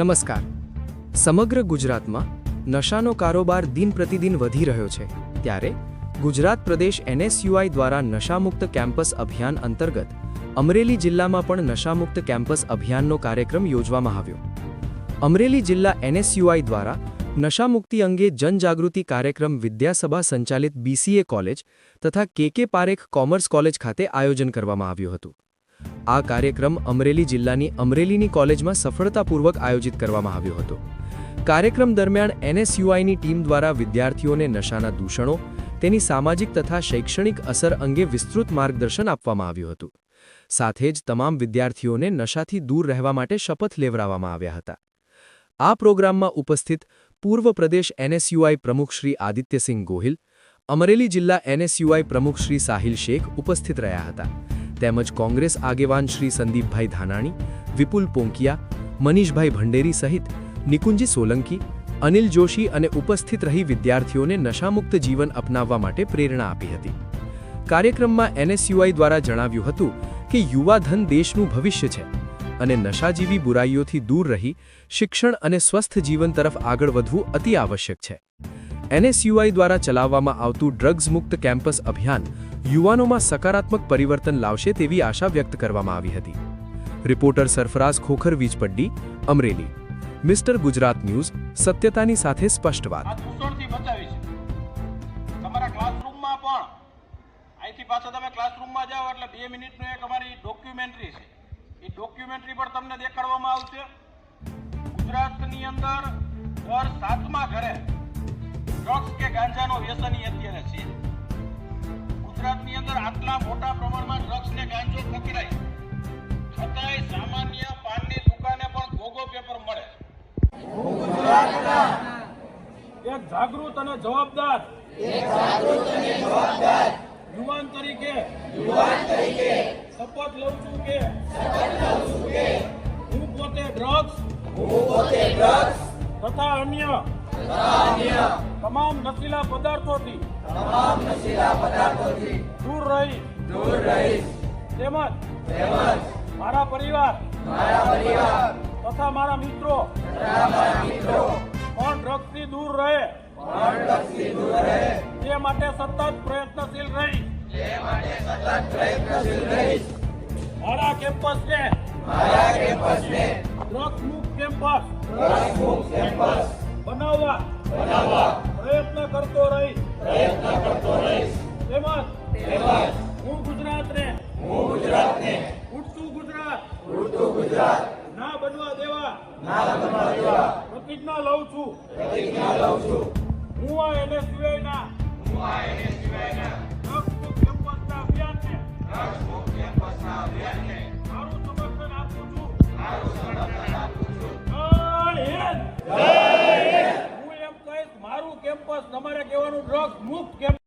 નમસ્કાર. સમગ્ર ગુજરાતમાં નશાનો કારોબાર દિન પ્રતિદિન વધી રહ્યો છે, ત્યારે ગુજરાત પ્રદેશ NSUI દ્વારા નશામુક્ત કેમ્પસ અભિયાન અંતર્ગત અમરેલી જિલ્લામાં પણ નશામુક્ત કેમ્પસ અભિયાનનો કાર્યક્રમ યોજવામાં આવ્યો. અમરેલી જિલ્લા NSUI દ્વારા નશામુક્તિ અંગે જનજાગૃતિ કાર્યક્રમ વિદ્યાસભા સંચાલિત BCA કોલેજ તથા KK પારેખ કોમર્સ કોલેજ ખાતે આયોજન કરવામાં આવ્યું હતું. આ કાર્યક્રમ અમરેલી જિલ્લાની અમરેલીની કોલેજમાં સફળતાપૂર્વક આયોજિત કરવામાં આવ્યો હતો. કાર્યક્રમ દરમિયાન NSUIની ટીમ દ્વારા વિદ્યાર્થીઓને નશાના દૂષણો, તેની સામાજિક તથા શૈક્ષણિક અસર અંગે વિસ્તૃત માર્ગદર્શન આપવામાં આવ્યું હતું. સાથે જ તમામ વિદ્યાર્થીઓને નશાથી દૂર રહેવા માટે શપથ લેવડાવવામાં આવ્યા હતા. આ પ્રોગ્રામમાં ઉપસ્થિત પૂર્વ પ્રદેશ NSUI પ્રમુખ શ્રી આદિત્યસિંહ ગોહિલ, અમરેલી જિલ્લા NSUI પ્રમુખ શ્રી સાહિલ શેખ ઉપસ્થિત રહ્યા હતા. તેમજ કોંગ્રેસ આગેવાન શ્રી સંદીપભાઈ ધાનાણી, વિપુલ પોંકિયા, મનીષભાઈ ભંડેરી સહિત નિકુંજી સોલંકી, અનિલ જોશી અને ઉપસ્થિત રહી વિદ્યાર્થીઓને નશામુક્ત જીવન અપનાવવા માટે પ્રેરણા આપી હતી. કાર્યક્રમમાં NSUI દ્વારા જણાવ્યું હતું કે યુવાધન દેશનું ભવિષ્ય છે અને નશા જેવી બુરાઈઓથી દૂર રહી શિક્ષણ અને સ્વસ્થ જીવન તરફ આગળ વધવું અતિ આવશ્યક છે. NSUI દ્વારા ચલાવવામાં આવતું ડ્રગ્સ મુક્ત કેમ્પસ અભિયાન યુવાનોમાં સકારાત્મક પરિવર્તન લાવશે તેવી આશા વ્યક્ત કરવામાં આવી હતી. Reporter Sarfaraz Khokhar Vijpadi, Amreli. Mister Gujarat news, સત્યતાની સાથે સ્પષ્ટ વાત. તમારા ક્લાસરૂમમાં પણ અહીંથી પાછા તમે ક્લાસરૂમમાં જાઓ એટલે 2 મિનિટનું એક અમારી ડોક્યુમેન્ટરી છે. એ ડોક્યુમેન્ટરી પણ તમને દેખાડવામાં આવશે. ગુજરાતની અંદર દર 7મા ઘરે ડ્રગ્સ કે ગાંજાનો વ્યસની અત્યારે છે. ગુજરાતની અંદર આટલા મોટા પ્રમાણમાં ડ્રગ્સ ને ગાંજો પકડાય છતાંય સામાન્ય પાનની દુકાને પણ ગોગો પેપર મળે. એક જાગૃત અને જવાબદાર યુવાન તરીકે શપથ લઉં છું કે હું પોતે ડ્રગ્સ તથા અન્ય તમામ નશીલા પદાર્થોથી દૂર રહીશ. તેમજ મારા પરિવાર તથા મારા મિત્રો પણ ડ્રગ્સથી દૂર રહે તે માટે સતત પ્રયત્નશીલ રહીશ. મારા કેમ્પસને ડ્રગ્સ મુક્ત કેમ્પસ બનાવવા પ્રયત્ન કરતો રહીશ. તેમજ હું ગુજરાતને ઉડતું ગુજરાત ના બનવા દેવા પ્રતિજ્ઞા લઉં છું. હું આ NSUIના ડ્રગ્સ મુક્ત કેમ્પસના અભિયાનને મારું સમર્થન આપું છું. હું એમ કહીશ, મારું કેમ્પસ તમારે કહેવાનું ડ્રગ્સ મુક્ત કેમ્પસ.